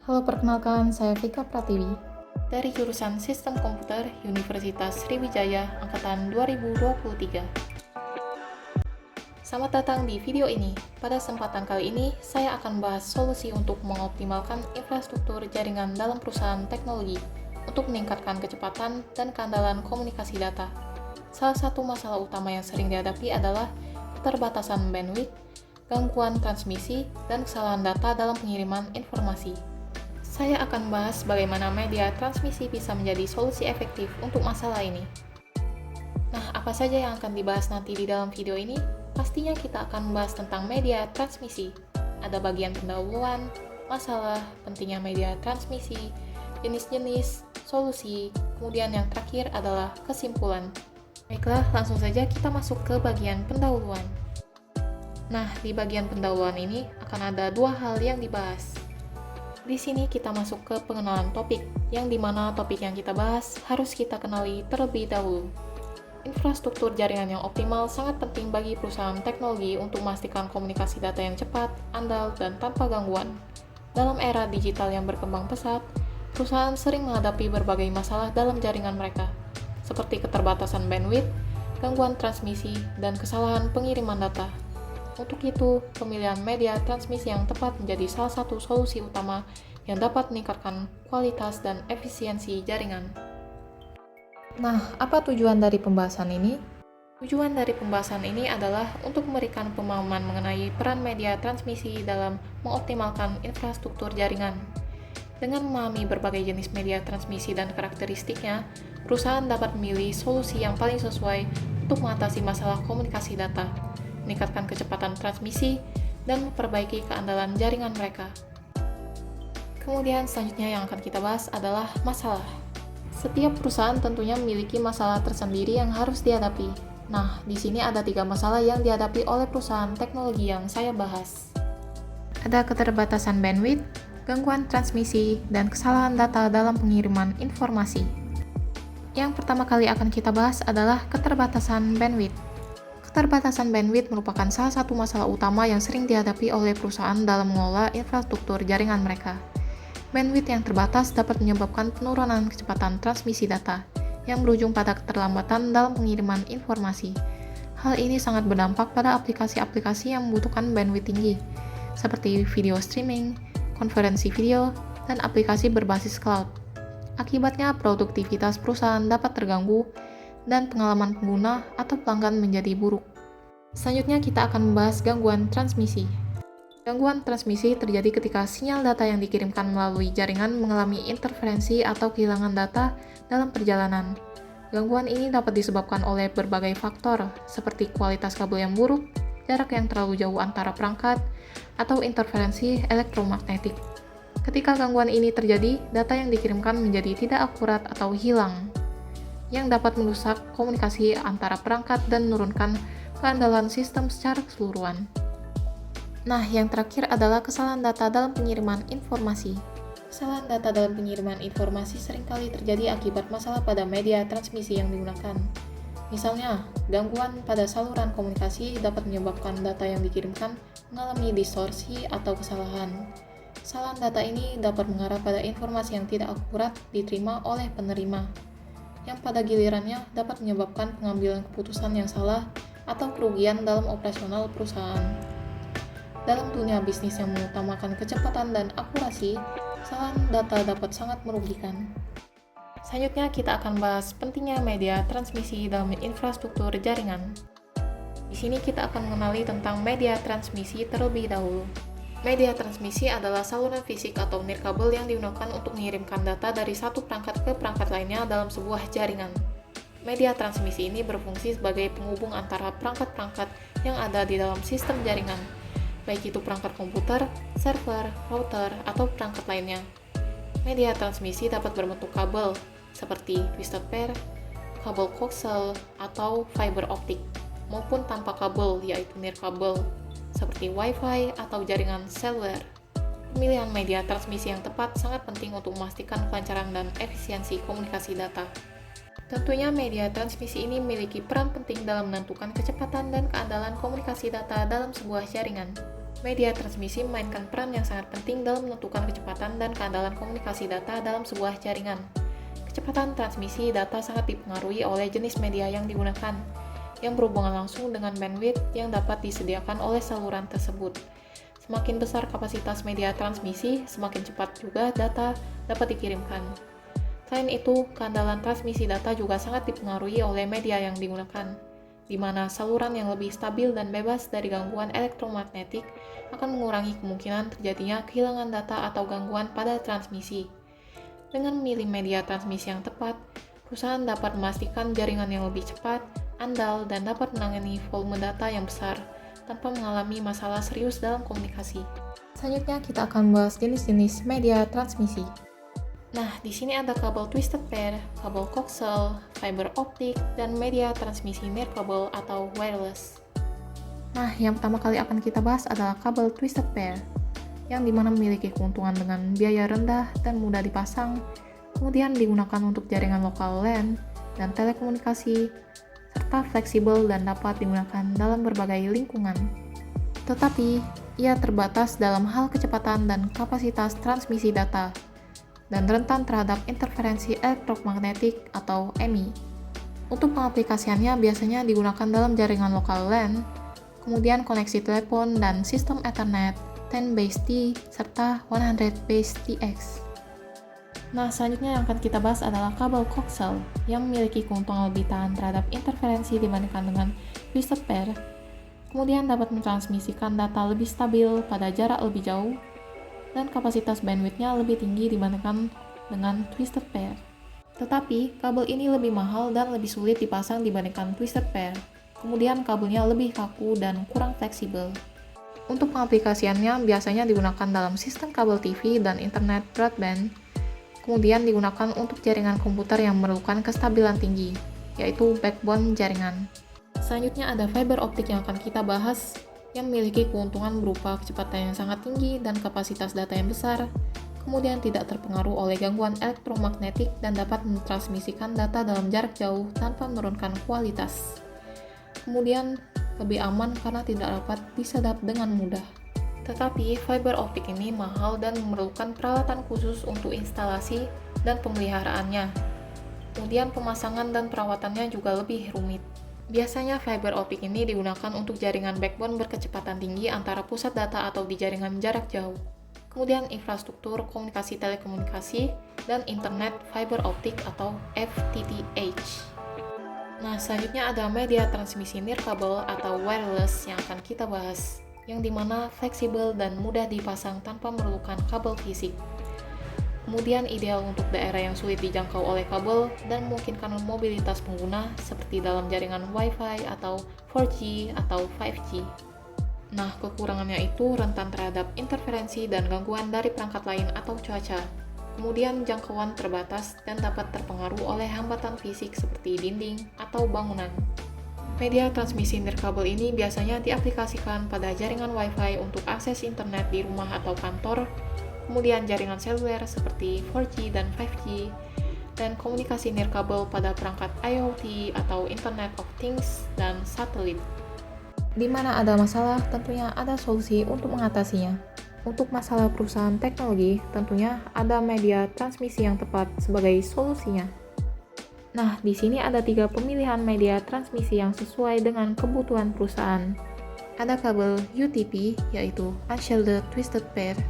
Halo, perkenalkan saya Vika Pratiwi dari jurusan Sistem Komputer Universitas Sriwijaya Angkatan 2023. Selamat datang di video ini. Pada kesempatan kali ini, saya akan bahas solusi untuk mengoptimalkan infrastruktur jaringan dalam perusahaan teknologi untuk meningkatkan kecepatan dan keandalan komunikasi data. Salah satu masalah utama yang sering dihadapi adalah keterbatasan bandwidth, gangguan transmisi, dan kesalahan data dalam pengiriman informasi. Saya akan bahas bagaimana media transmisi bisa menjadi solusi efektif untuk masalah ini. Nah, apa saja yang akan dibahas nanti di dalam video ini? Pastinya kita akan membahas tentang media transmisi. Ada bagian pendahuluan, masalah, pentingnya media transmisi, jenis-jenis, solusi, kemudian yang terakhir adalah kesimpulan. Baiklah, langsung saja kita masuk ke bagian pendahuluan. Nah, di bagian pendahuluan ini akan ada dua hal yang dibahas. Di sini kita masuk ke pengenalan topik, yang dimana topik yang kita bahas harus kita kenali terlebih dahulu. Infrastruktur jaringan yang optimal sangat penting bagi perusahaan teknologi untuk memastikan komunikasi data yang cepat, andal, dan tanpa gangguan. Dalam era digital yang berkembang pesat, perusahaan sering menghadapi berbagai masalah dalam jaringan mereka, seperti keterbatasan bandwidth, gangguan transmisi, dan kesalahan pengiriman data. Untuk itu, pemilihan media transmisi yang tepat menjadi salah satu solusi utama yang dapat meningkatkan kualitas dan efisiensi jaringan. Nah, apa tujuan dari pembahasan ini? Tujuan dari pembahasan ini adalah untuk memberikan pemahaman mengenai peran media transmisi dalam mengoptimalkan infrastruktur jaringan. Dengan memahami berbagai jenis media transmisi dan karakteristiknya, perusahaan dapat memilih solusi yang paling sesuai untuk mengatasi masalah komunikasi data, meningkatkan kecepatan transmisi, dan memperbaiki keandalan jaringan mereka. Kemudian selanjutnya yang akan kita bahas adalah masalah. Setiap perusahaan tentunya memiliki masalah tersendiri yang harus dihadapi. Nah, di sini ada 3 masalah yang dihadapi oleh perusahaan teknologi yang saya bahas. Ada keterbatasan bandwidth, gangguan transmisi, dan kesalahan data dalam pengiriman informasi. Yang pertama kali akan kita bahas adalah keterbatasan bandwidth. Keterbatasan bandwidth merupakan salah satu masalah utama yang sering dihadapi oleh perusahaan dalam mengelola infrastruktur jaringan mereka. Bandwidth yang terbatas dapat menyebabkan penurunan kecepatan transmisi data, yang berujung pada keterlambatan dalam pengiriman informasi. Hal ini sangat berdampak pada aplikasi-aplikasi yang membutuhkan bandwidth tinggi, seperti video streaming, konferensi video, dan aplikasi berbasis cloud. Akibatnya, produktivitas perusahaan dapat terganggu, dan pengalaman pengguna atau pelanggan menjadi buruk. Selanjutnya kita akan membahas gangguan transmisi. Gangguan transmisi terjadi ketika sinyal data yang dikirimkan melalui jaringan mengalami interferensi atau kehilangan data dalam perjalanan. Gangguan ini dapat disebabkan oleh berbagai faktor, seperti kualitas kabel yang buruk, jarak yang terlalu jauh antara perangkat, atau interferensi elektromagnetik. Ketika gangguan ini terjadi, data yang dikirimkan menjadi tidak akurat atau hilang, yang dapat merusak komunikasi antara perangkat dan menurunkan keandalan sistem secara keseluruhan. Nah, yang terakhir adalah kesalahan data dalam pengiriman informasi. Kesalahan data dalam pengiriman informasi seringkali terjadi akibat masalah pada media transmisi yang digunakan. Misalnya, gangguan pada saluran komunikasi dapat menyebabkan data yang dikirimkan mengalami distorsi atau kesalahan. Kesalahan data ini dapat mengarah pada informasi yang tidak akurat diterima oleh penerima, yang pada gilirannya dapat menyebabkan pengambilan keputusan yang salah atau kerugian dalam operasional perusahaan. Dalam dunia bisnis yang mengutamakan kecepatan dan akurasi, kesalahan data dapat sangat merugikan. Selanjutnya kita akan bahas pentingnya media transmisi dalam infrastruktur jaringan. Di sini kita akan mengenali tentang media transmisi terlebih dahulu. Media transmisi adalah saluran fisik atau nirkabel yang digunakan untuk mengirimkan data dari satu perangkat ke perangkat lainnya dalam sebuah jaringan. Media transmisi ini berfungsi sebagai penghubung antara perangkat-perangkat yang ada di dalam sistem jaringan, baik itu perangkat komputer, server, router, atau perangkat lainnya. Media transmisi dapat berbentuk kabel, seperti twisted pair, kabel koaksial, atau fiber optik, maupun tanpa kabel, yaitu nirkabel, seperti Wi-Fi atau jaringan seluler. Pemilihan media transmisi yang tepat sangat penting untuk memastikan kelancaran dan efisiensi komunikasi data. Tentunya media transmisi ini memiliki peran penting dalam menentukan kecepatan dan keandalan komunikasi data dalam sebuah jaringan. Media transmisi memainkan peran yang sangat penting dalam menentukan kecepatan dan keandalan komunikasi data dalam sebuah jaringan. Kecepatan transmisi data sangat dipengaruhi oleh jenis media yang digunakan, yang berhubungan langsung dengan bandwidth yang dapat disediakan oleh saluran tersebut. Semakin besar kapasitas media transmisi, semakin cepat juga data dapat dikirimkan. Selain itu, keandalan transmisi data juga sangat dipengaruhi oleh media yang digunakan, di mana saluran yang lebih stabil dan bebas dari gangguan elektromagnetik akan mengurangi kemungkinan terjadinya kehilangan data atau gangguan pada transmisi. Dengan memilih media transmisi yang tepat, perusahaan dapat memastikan jaringan yang lebih cepat, andal, dan dapat menangani volume data yang besar tanpa mengalami masalah serius dalam komunikasi. Selanjutnya kita akan bahas jenis-jenis media transmisi. Nah, di sini ada kabel twisted pair, kabel coaxial, fiber optik, dan media transmisi nirkabel atau wireless. Nah, yang pertama kali akan kita bahas adalah kabel twisted pair, yang dimana memiliki keuntungan dengan biaya rendah dan mudah dipasang, kemudian digunakan untuk jaringan lokal LAN dan telekomunikasi, serta fleksibel dan dapat digunakan dalam berbagai lingkungan. Tetapi, ia terbatas dalam hal kecepatan dan kapasitas transmisi data, dan rentan terhadap interferensi elektromagnetik atau EMI. Untuk pengaplikasiannya biasanya digunakan dalam jaringan lokal LAN, kemudian koneksi telepon dan sistem Ethernet 10 base T serta 100 base TX. Nah, selanjutnya yang akan kita bahas adalah kabel coaxial yang memiliki keuntungan lebih tahan terhadap interferensi dibandingkan dengan twisted pair, kemudian dapat mentransmisikan data lebih stabil pada jarak lebih jauh, dan kapasitas bandwidth-nya lebih tinggi dibandingkan dengan twisted pair. Tetapi, kabel ini lebih mahal dan lebih sulit dipasang dibandingkan twisted pair. Kemudian kabelnya lebih kaku dan kurang fleksibel. Untuk pengaplikasiannya biasanya digunakan dalam sistem kabel TV dan internet broadband. Kemudian digunakan untuk jaringan komputer yang memerlukan kestabilan tinggi, yaitu backbone jaringan. Selanjutnya ada fiber optik yang akan kita bahas, yang memiliki keuntungan berupa kecepatan yang sangat tinggi dan kapasitas data yang besar, kemudian tidak terpengaruh oleh gangguan elektromagnetik dan dapat mentransmisikan data dalam jarak jauh tanpa menurunkan kualitas. Kemudian, lebih aman karena tidak dapat disedot dengan mudah. Tetapi, fiber optik ini mahal dan memerlukan peralatan khusus untuk instalasi dan pemeliharaannya. Kemudian, pemasangan dan perawatannya juga lebih rumit. Biasanya fiber optik ini digunakan untuk jaringan backbone berkecepatan tinggi antara pusat data atau di jaringan jarak jauh. Kemudian infrastruktur komunikasi telekomunikasi dan internet fiber optik atau FTTH. Nah, selanjutnya ada media transmisi nirkabel atau wireless yang akan kita bahas, yang dimana fleksibel dan mudah dipasang tanpa memerlukan kabel fisik. Kemudian ideal untuk daerah yang sulit dijangkau oleh kabel dan memungkinkan mobilitas pengguna seperti dalam jaringan Wi-Fi atau 4G atau 5G. Nah, kekurangannya itu rentan terhadap interferensi dan gangguan dari perangkat lain atau cuaca. Kemudian jangkauan terbatas dan dapat terpengaruh oleh hambatan fisik seperti dinding atau bangunan. Media transmisi nirkabel ini biasanya diaplikasikan pada jaringan Wi-Fi untuk akses internet di rumah atau kantor, kemudian jaringan seluler seperti 4G dan 5G, dan komunikasi nirkabel pada perangkat IoT atau Internet of Things dan satelit. Di mana ada masalah, tentunya ada solusi untuk mengatasinya. Untuk masalah perusahaan teknologi, tentunya ada media transmisi yang tepat sebagai solusinya. Nah, di sini ada 3 pemilihan media transmisi yang sesuai dengan kebutuhan perusahaan. Ada kabel UTP, yaitu Unshielded Twisted Pair,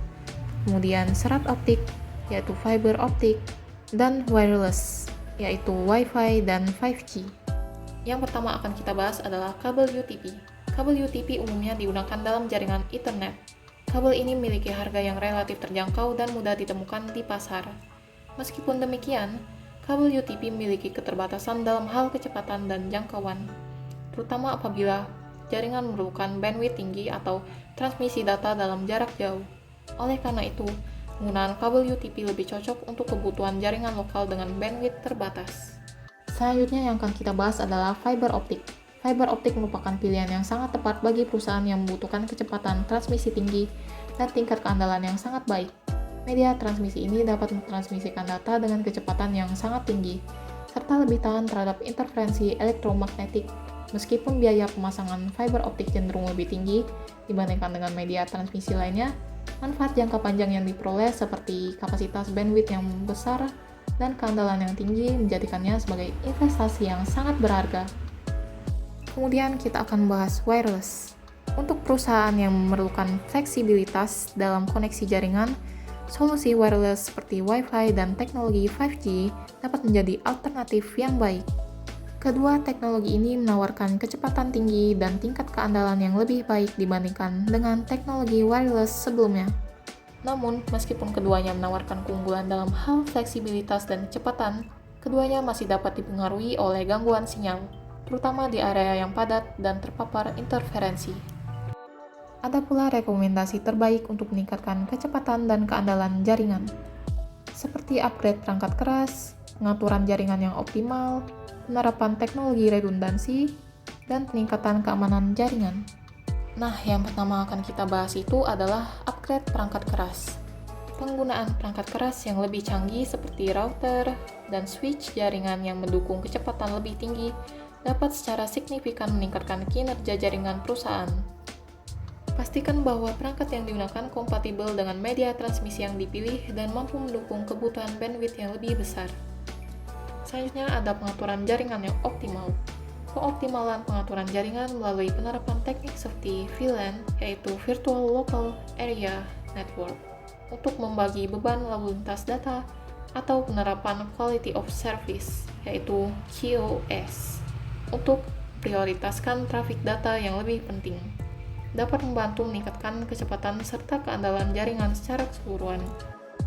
kemudian serat optik, yaitu fiber optik, dan wireless, yaitu Wi-Fi dan 5G. Yang pertama akan kita bahas adalah kabel UTP. Kabel UTP umumnya digunakan dalam jaringan Ethernet. Kabel ini memiliki harga yang relatif terjangkau dan mudah ditemukan di pasar. Meskipun demikian, kabel UTP memiliki keterbatasan dalam hal kecepatan dan jangkauan, terutama apabila jaringan memerlukan bandwidth tinggi atau transmisi data dalam jarak jauh. Oleh karena itu, penggunaan kabel UTP lebih cocok untuk kebutuhan jaringan lokal dengan bandwidth terbatas. Selanjutnya yang akan kita bahas adalah fiber optik. Fiber optik merupakan pilihan yang sangat tepat bagi perusahaan yang membutuhkan kecepatan transmisi tinggi dan tingkat keandalan yang sangat baik. Media transmisi ini dapat mentransmisikan data dengan kecepatan yang sangat tinggi, serta lebih tahan terhadap interferensi elektromagnetik. Meskipun biaya pemasangan fiber optik cenderung lebih tinggi dibandingkan dengan media transmisi lainnya, manfaat jangka panjang yang diperoleh seperti kapasitas bandwidth yang besar dan keandalan yang tinggi menjadikannya sebagai investasi yang sangat berharga. Kemudian kita akan bahas wireless. Untuk perusahaan yang memerlukan fleksibilitas dalam koneksi jaringan, solusi wireless seperti Wi-Fi dan teknologi 5G dapat menjadi alternatif yang baik. Kedua teknologi ini menawarkan kecepatan tinggi dan tingkat keandalan yang lebih baik dibandingkan dengan teknologi wireless sebelumnya. Namun, meskipun keduanya menawarkan keunggulan dalam hal fleksibilitas dan kecepatan, keduanya masih dapat dipengaruhi oleh gangguan sinyal, terutama di area yang padat dan terpapar interferensi. Ada pula rekomendasi terbaik untuk meningkatkan kecepatan dan keandalan jaringan, seperti upgrade perangkat keras, pengaturan jaringan yang optimal, penerapan teknologi redundansi, dan peningkatan keamanan jaringan. Nah, yang pertama akan kita bahas itu adalah upgrade perangkat keras. Penggunaan perangkat keras yang lebih canggih seperti router dan switch jaringan yang mendukung kecepatan lebih tinggi dapat secara signifikan meningkatkan kinerja jaringan perusahaan. Pastikan bahwa perangkat yang digunakan kompatibel dengan media transmisi yang dipilih dan mampu mendukung kebutuhan bandwidth yang lebih besar. Selanjutnya ada pengaturan jaringan yang optimal. Pengoptimalan pengaturan jaringan melalui penerapan teknik seperti VLAN, yaitu Virtual Local Area Network, untuk membagi beban lalu lintas data, atau penerapan Quality of Service, yaitu QoS, untuk prioritaskan trafik data yang lebih penting. Dapat membantu meningkatkan kecepatan serta keandalan jaringan secara keseluruhan.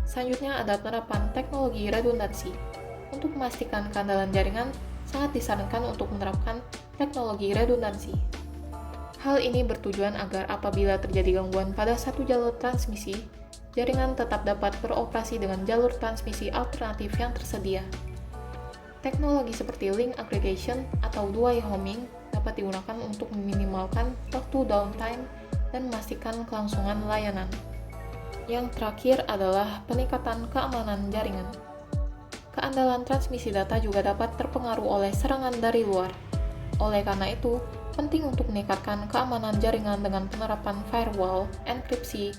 Selanjutnya ada penerapan teknologi redundansi. Untuk memastikan keandalan jaringan, sangat disarankan untuk menerapkan teknologi redundansi. Hal ini bertujuan agar apabila terjadi gangguan pada satu jalur transmisi, jaringan tetap dapat beroperasi dengan jalur transmisi alternatif yang tersedia. Teknologi seperti link aggregation atau two-way homing dapat digunakan untuk meminimalkan waktu downtime dan memastikan kelangsungan layanan. Yang terakhir adalah peningkatan keamanan jaringan. Keandalan transmisi data juga dapat terpengaruh oleh serangan dari luar. Oleh karena itu, penting untuk meningkatkan keamanan jaringan dengan penerapan firewall, enkripsi,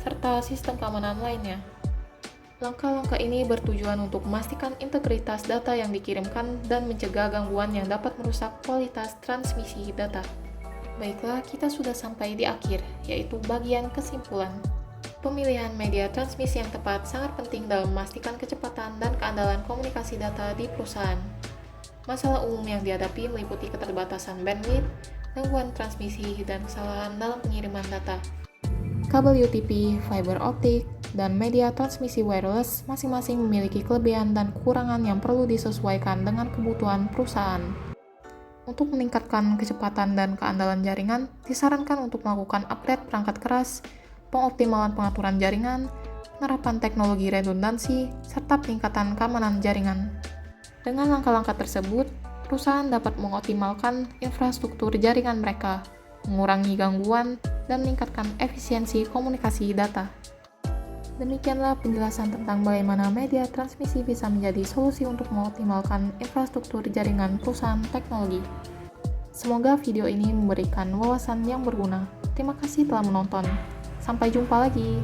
serta sistem keamanan lainnya. Langkah-langkah ini bertujuan untuk memastikan integritas data yang dikirimkan dan mencegah gangguan yang dapat merusak kualitas transmisi data. Baiklah, kita sudah sampai di akhir, yaitu bagian kesimpulan. Pemilihan media transmisi yang tepat sangat penting dalam memastikan kecepatan dan keandalan komunikasi data di perusahaan. Masalah umum yang dihadapi meliputi keterbatasan bandwidth, gangguan transmisi, dan kesalahan dalam pengiriman data. Kabel UTP, fiber optik, dan media transmisi wireless masing-masing memiliki kelebihan dan kekurangan yang perlu disesuaikan dengan kebutuhan perusahaan. Untuk meningkatkan kecepatan dan keandalan jaringan, disarankan untuk melakukan upgrade perangkat keras, pengoptimalan pengaturan jaringan, penerapan teknologi redundansi, serta peningkatan keamanan jaringan. Dengan langkah-langkah tersebut, perusahaan dapat mengoptimalkan infrastruktur jaringan mereka, mengurangi gangguan, dan meningkatkan efisiensi komunikasi data. Demikianlah penjelasan tentang bagaimana media transmisi bisa menjadi solusi untuk mengoptimalkan infrastruktur jaringan perusahaan teknologi. Semoga video ini memberikan wawasan yang berguna. Terima kasih telah menonton. Sampai jumpa lagi.